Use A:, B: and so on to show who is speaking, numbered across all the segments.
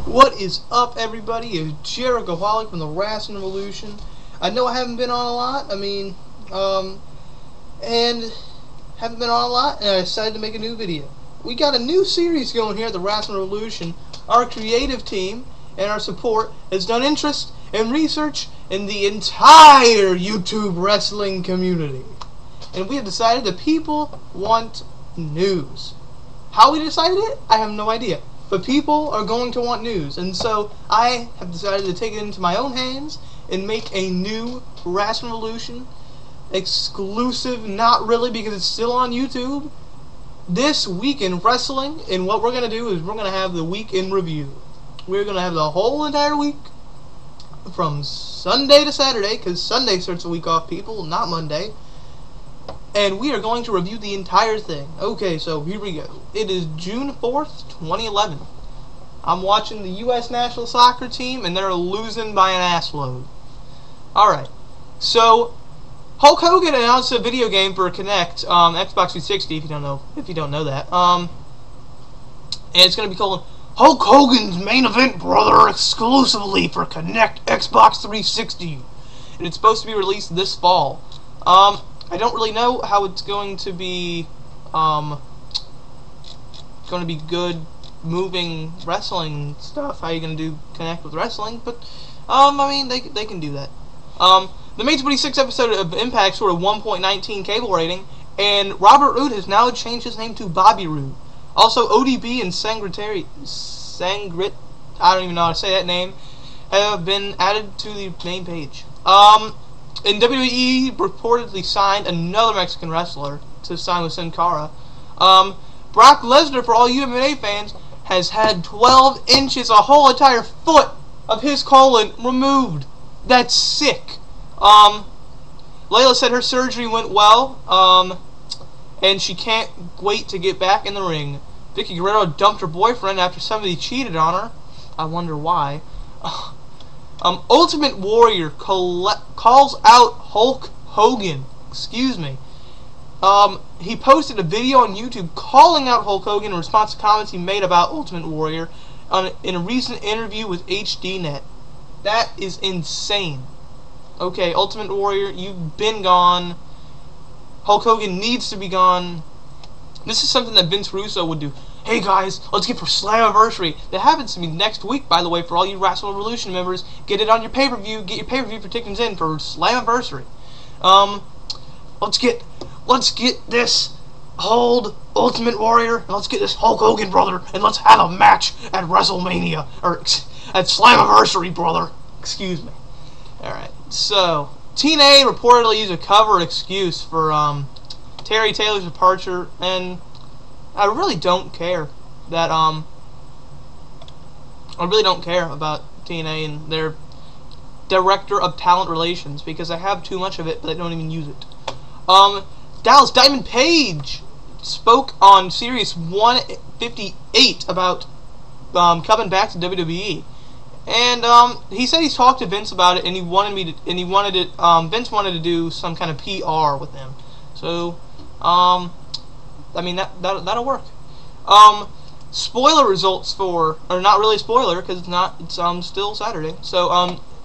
A: What is up, everybody? It's Jerichoholic from the Wrestling Revolution. I know I haven't been on a lot. And haven't been on a lot, and I decided to make a new video. We got a new series going here at the Wrestling Revolution. Our creative team and our support has done interest and research in the entire YouTube wrestling community. And we have decided that people want news. How we decided it, I have no idea. But people are going to want news, and so I have decided to take it into my own hands and make a new Wrestling Revolution exclusive, not really because it's still on YouTube, This Week in Wrestling. And what we're going to do is we're going to have the week in review. We're going to have the whole entire week from Sunday to Saturday, because Sunday starts the week off, people, not Monday. And we are going to review the entire thing. Okay, so here we go. It is June 4th, 2011. I'm watching the U.S. national soccer team, and they're losing by an assload. Alright, so Hulk Hogan announced a video game for Kinect, Xbox 360, if you don't know that. And it's going to be called Hulk Hogan's Main Event, brother, exclusively for Kinect Xbox 360. And it's supposed to be released this fall. I don't really know how it's going to be good moving wrestling stuff. How you going to connect with wrestling? But I mean, they can do that. The May 26th episode of Impact scored a 1.19 cable rating, and Robert Roode has now changed his name to Bobby Roode. Also, ODB and Sangrit, I don't even know how to say that name, have been added to the main page. And WWE reportedly signed another Mexican wrestler to sign with Sin Cara. Brock Lesnar, for all you MMA fans, has had 12 inches, a whole entire foot of his colon removed. That's sick. Layla said her surgery went well, and she can't wait to get back in the ring. Vicky Guerrero dumped her boyfriend after somebody cheated on her. I wonder why. Ultimate Warrior calls out Hulk Hogan. Excuse me. He posted a video on YouTube calling out Hulk Hogan in response to comments he made about Ultimate Warrior in a recent interview with HDNet. That is insane. Okay, Ultimate Warrior, you've been gone. Hulk Hogan needs to be gone. This is something that Vince Russo would do. Hey guys, let's get for Slammiversary. That happens to be next week, by the way, for all you Wrestling Revolution members. Get it on your pay-per-view. Get your pay-per-view predictions in for Slammiversary. Let's get this hold Ultimate Warrior, and let's get this Hulk Hogan, brother, and let's have a match at WrestleMania, or at Slammiversary, brother. Excuse me. Alright, so TNA reportedly used a cover excuse for Terry Taylor's departure, and I really don't care that I really don't care about TNA and their director of talent relations, because I have too much of it, but I don't even use it. Dallas Diamond Page spoke on Series 158 about coming back to WWE, and he said he's talked to Vince about it, and Vince wanted to do some kind of PR with him. So I mean, that'll work. Spoiler results for, or not really spoiler, because it's still Saturday. So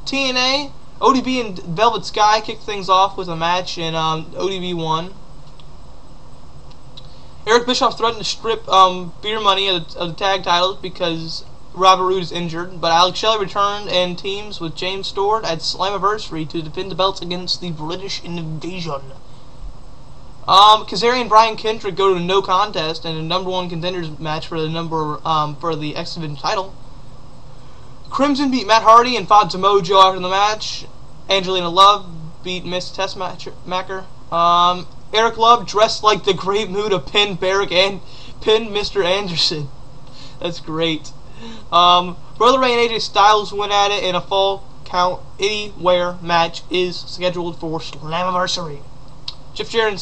A: TNA, ODB and Velvet Sky kicked things off with a match, and ODB won. Eric Bischoff threatened to strip Beer Money of the tag titles because Robert Roode is injured, but Alex Shelley returned and teams with James Stewart at Slammiversary to defend the belts against the British Invasion. Kazarian and Brian Kendrick go to a no contest and a #1 contenders match for the X Division title. Crimson beat Matt Hardy and fought Samoa Joe after the match. Angelina Love beat Miss Tessmacher. Eric Love dressed like the Great Muta pinned Mr. Anderson. That's great. Brother Ray and AJ Styles went at it in a Fall Count Anywhere match is scheduled for Slammiversary. Jeff Jarrett and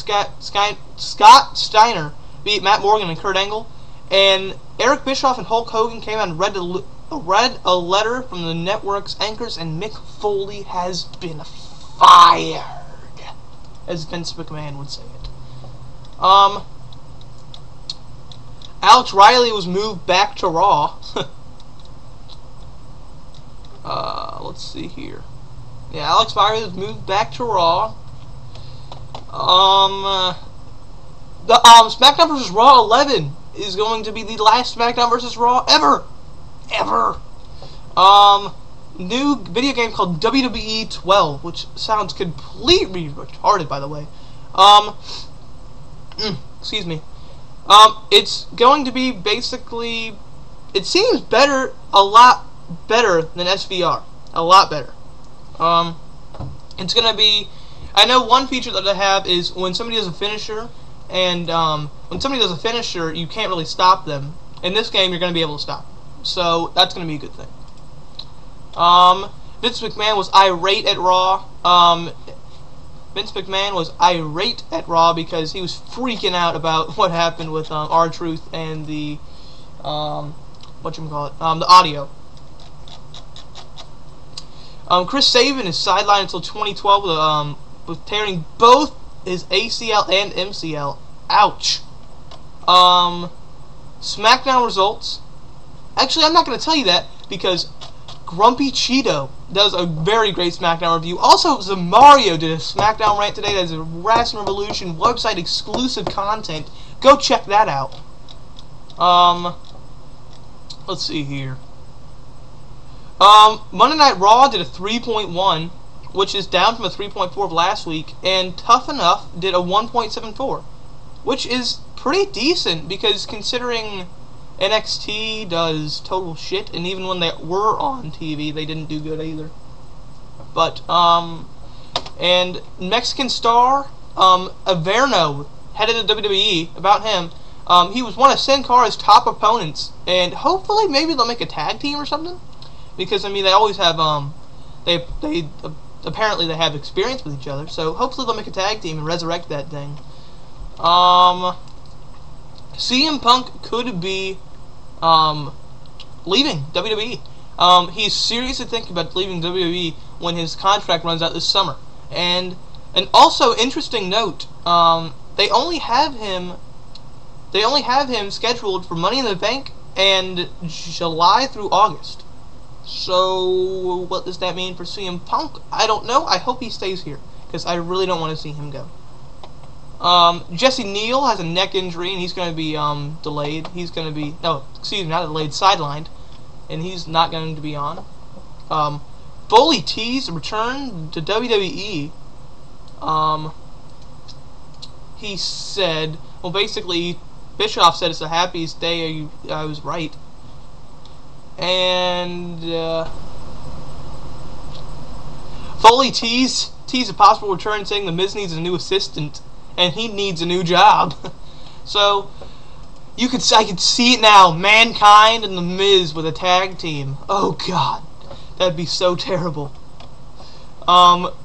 A: Scott Steiner beat Matt Morgan and Kurt Angle, and Eric Bischoff and Hulk Hogan came out and read a letter from the network's anchors, and Mick Foley has been fired, as Vince McMahon would say it. Alex Riley was moved back to Raw. let's see here. Yeah, Alex Myers has moved back to Raw. The SmackDown vs. Raw 11 is going to be the last SmackDown vs. Raw ever. New video game called WWE 12, which sounds completely retarded, by the way. Excuse me. It's going to be basically, it seems better, a lot better than SVR. A lot better. It's gonna be, I know one feature that I have is when somebody does a finisher, and when somebody does a finisher, you can't really stop them. In this game, you're gonna be able to stop them. So that's gonna be a good thing. Vince McMahon was irate at Raw. Vince McMahon was irate at Raw because he was freaking out about what happened with R-Truth and the the audio. Chris Sabin is sidelined until 2012 with tearing both his ACL and MCL. Ouch. SmackDown results. Actually, I'm not going to tell you that because Grumpy Cheeto does a very great SmackDown review. Also, Zamario did a SmackDown rant today that is a Wrestling Revolution website exclusive content. Go check that out. Let's see here. Monday Night Raw did a 3.1, which is down from a 3.4 of last week, and Tough Enough did a 1.74, which is pretty decent because considering NXT does total shit, and even when they were on TV, they didn't do good either. But, and Mexican Star, Averno, headed to WWE, about him, he was one of Sin Cara's top opponents, and hopefully maybe they'll make a tag team or something, because, I mean, they always have, apparently they have experience with each other, so hopefully they'll make a tag team and resurrect that thing. CM Punk could be leaving WWE. He's seriously thinking about leaving WWE when his contract runs out this summer. And also interesting note, they only have him scheduled for Money in the Bank and July through August. So what does that mean for CM Punk? I don't know. I hope he stays here because I really don't want to see him go. Jesse Neal has a neck injury and he's going to be delayed. He's going to be, no, excuse me, not delayed, sidelined, and he's not going to be on. Bully T's return to WWE. He said, well, basically, Bischoff said it's the happiest day. I was right. And Foley teased a possible return, saying the Miz needs a new assistant and he needs a new job. So I could see it now. Mankind and the Miz with a tag team. Oh God, that'd be so terrible.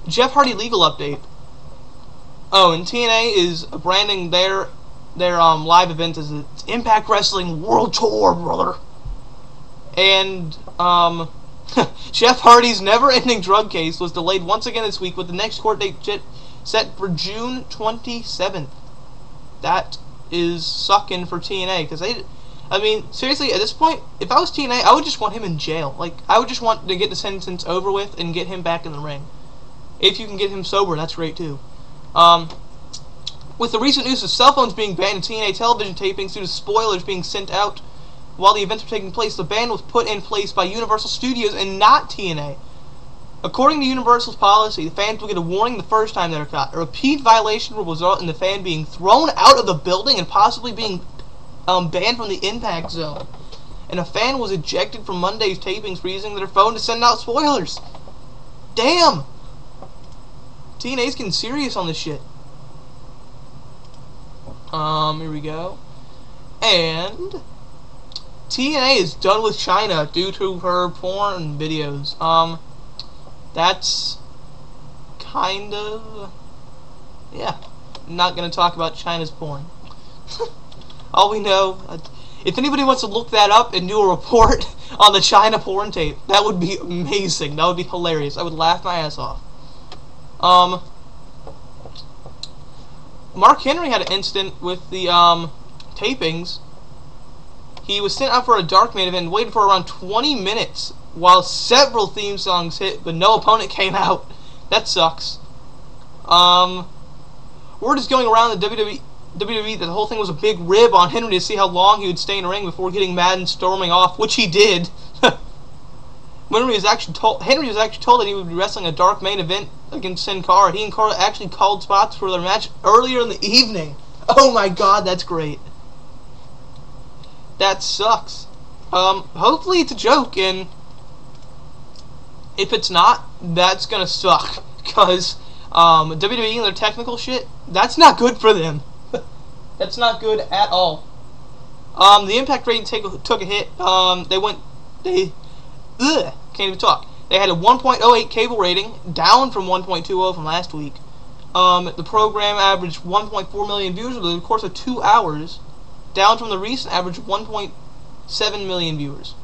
A: Jeff Hardy legal update. Oh, and TNA is branding their live event as Impact Wrestling World Tour, brother. And Jeff Hardy's never-ending drug case was delayed once again this week, with the next court date set for June 27th. That is sucking for TNA, because I mean, seriously, at this point, if I was TNA, I would just want him in jail. Like, I would just want to get the sentence over with and get him back in the ring. If you can get him sober, that's great too. With the recent news of cell phones being banned in TNA television tapings due to spoilers being sent out while the events were taking place, the ban was put in place by Universal Studios and not TNA. According to Universal's policy, the fans will get a warning the first time they're caught. A repeat violation will result in the fan being thrown out of the building and possibly being banned from the Impact Zone. And a fan was ejected from Monday's tapings for using their phone to send out spoilers. Damn! TNA's getting serious on this shit. Here we go. And TNA is done with China due to her porn videos. That's kind of, yeah. I'm not gonna talk about China's porn. All we know, if anybody wants to look that up and do a report on the China porn tape, that would be amazing. That would be hilarious. I would laugh my ass off. Mark Henry had an incident with the tapings. he was sent out for a dark main event and waited for around 20 minutes while several theme songs hit, but no opponent came out. That sucks. Word is going around the WWE that the whole thing was a big rib on Henry to see how long he would stay in the ring before getting mad and storming off, which he did. Henry was actually told that he would be wrestling a dark main event against Sin Cara. He and Cara actually called spots for their match earlier in the evening. Oh my god, that's great. That sucks. Hopefully it's a joke, and if it's not, that's gonna suck. Because WWE and their technical shit, that's not good for them. That's not good at all. The Impact rating took a hit. Can't even talk. They had a 1.08 cable rating, down from 1.20 from last week. The program averaged 1.4 million viewers over the course of 2 hours, down from the recent average of 1.7 million viewers.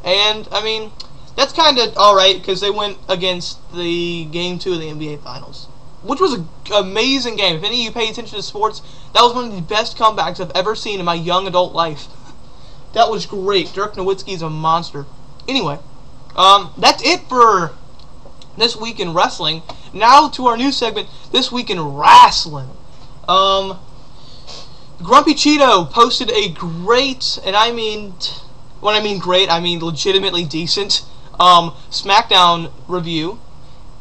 A: And, I mean, that's kind of alright, because they went against the Game 2 of the NBA Finals, which was an amazing game. If any of you pay attention to sports, that was one of the best comebacks I've ever seen in my young adult life. That was great. Dirk Nowitzki is a monster. Anyway, that's it for this week in wrestling. Now to our new segment, This Week in Wrestling. Grumpy Cheeto posted a great, and I mean, when I mean great, I mean legitimately decent, SmackDown review,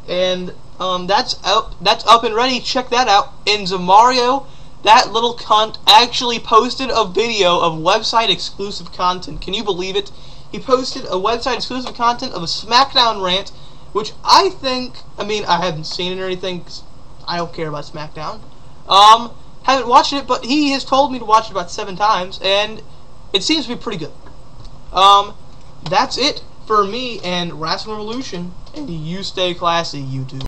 A: and that's up and ready. Check that out. And Zamario, that little cunt, actually posted a video of website exclusive content. Can you believe it? He posted a website exclusive content of a SmackDown rant, which I think, I mean, I haven't seen it or anything, 'cause I don't care about SmackDown. Haven't watched it, but he has told me to watch it about 7 times, and it seems to be pretty good. That's it for me and Wrestling Revolution, and you stay classy, YouTube.